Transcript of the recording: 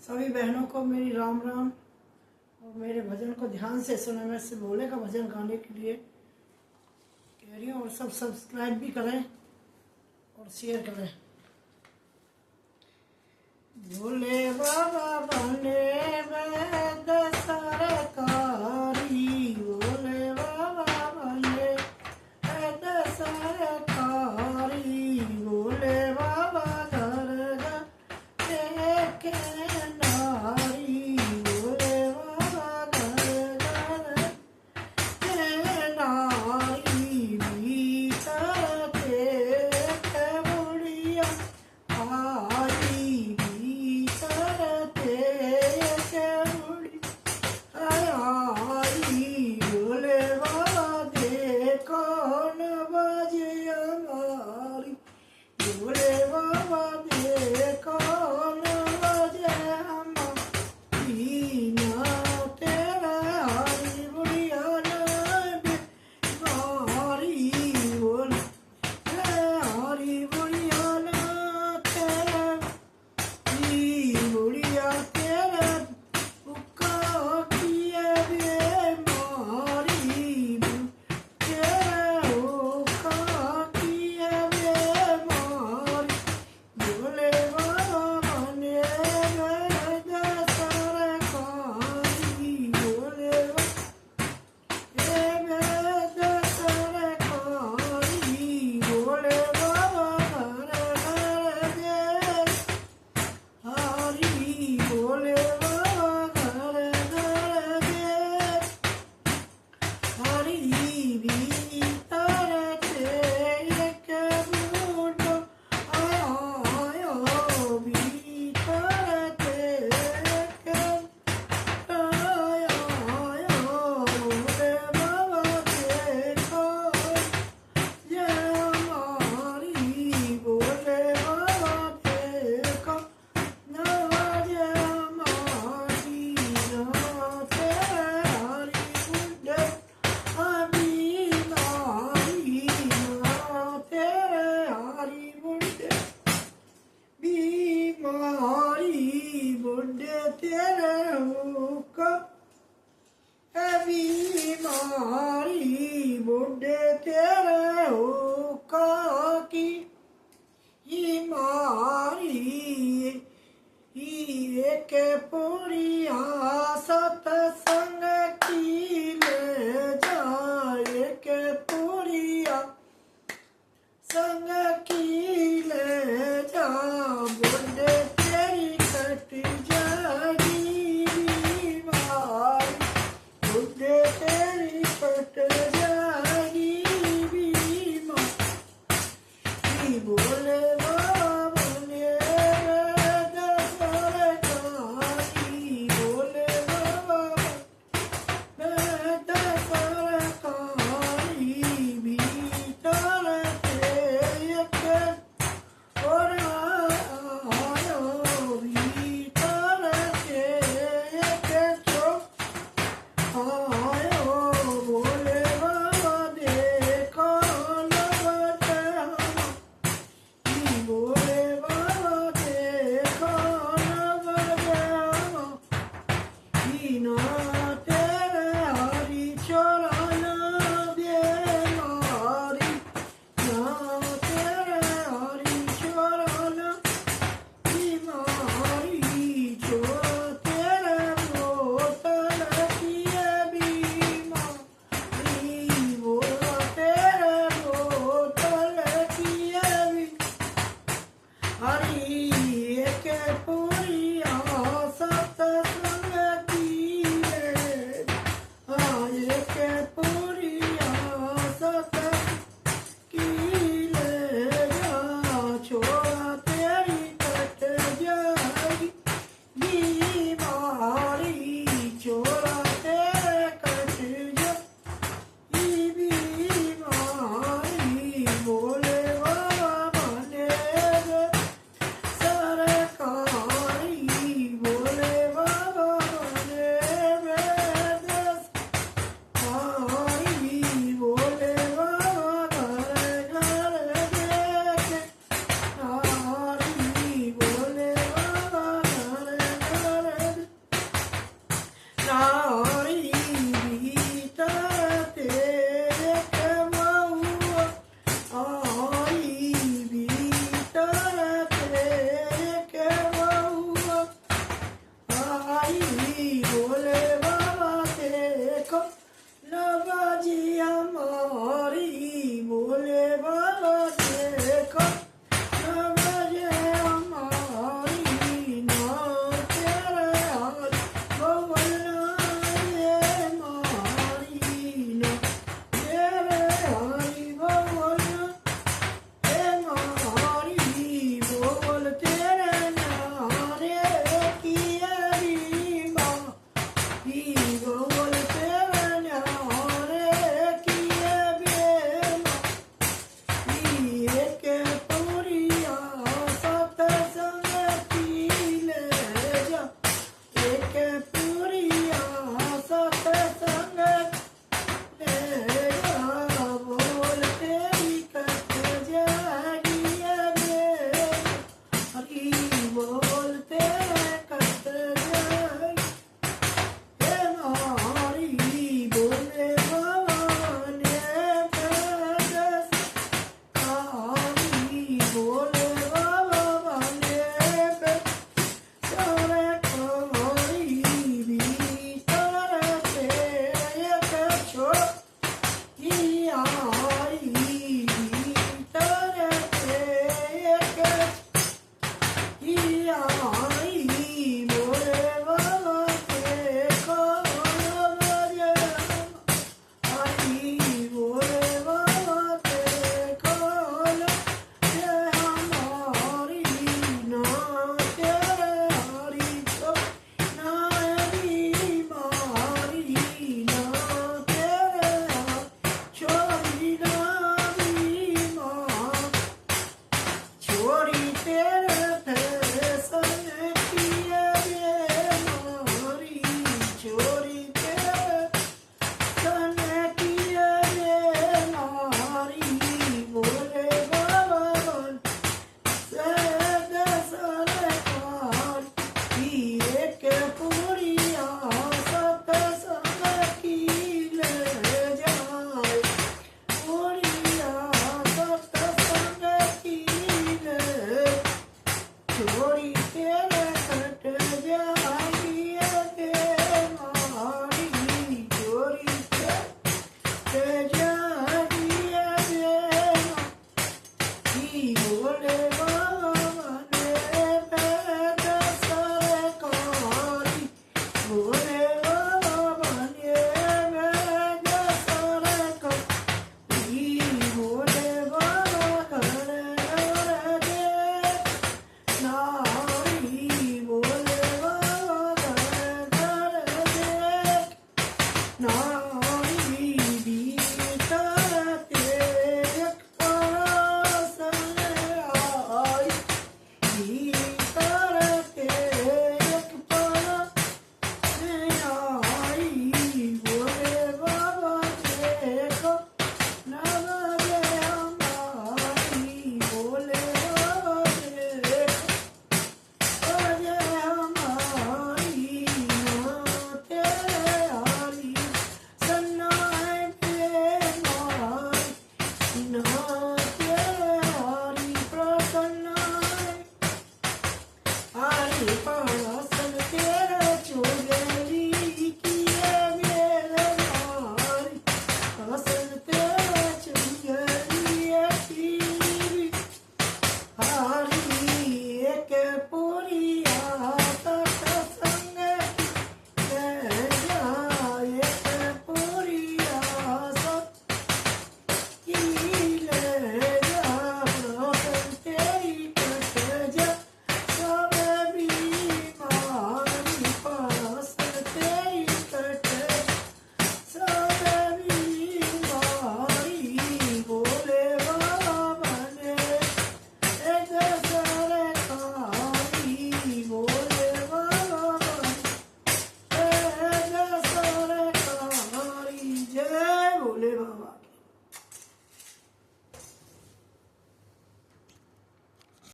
सभी बहनों को मेरी राम राम। और मेरे भजन को ध्यान से सुना। मैं से भोले का भजन गाने के लिए कह रही हूँ। और सब सब्सक्राइब भी करें और शेयर करें। भोले बाबा बने वैद सरकारी, भोले बाबा बने वैद सरकारी, भोले बाबा घर घर एक नारी, भोले बाबा घर घर एक नारी, भीतर एक बुढ़िया आई, भीतर एक बुढ़िया आई, भोले बाबा देखो न बजे हमारी, भोले बाबा देखो न बजे हमारी, ना तेरा हरी बुढ़िया न बीमारी, भोले हरी बुढ़िया न तेरा बुढ़िया तेरा उका किए बीमारी, तेरा उका किए बीमारी, भोले बाबा बने वैद सरकारी, भोले वैद सरकारी, भोले बाबा घर घर दे हरी, भोले बाबा घर घर दे हरी, भीतर एक बूढ़ो आयो, भीतर एक आयो, भोले बाबा देखो ये हमारी, भोले बाबा देखो नवाज हमारी, ना तेरे हरी बुढ़े बीमारी, ना तेरे हरी बुढ़े बीमारी, बुढ़े तेरे हुक्म बीमारी, बुढ़े तेरे हुक्म की मारी, एक पूरी सत्संग की ले जाए, एक पूरी संग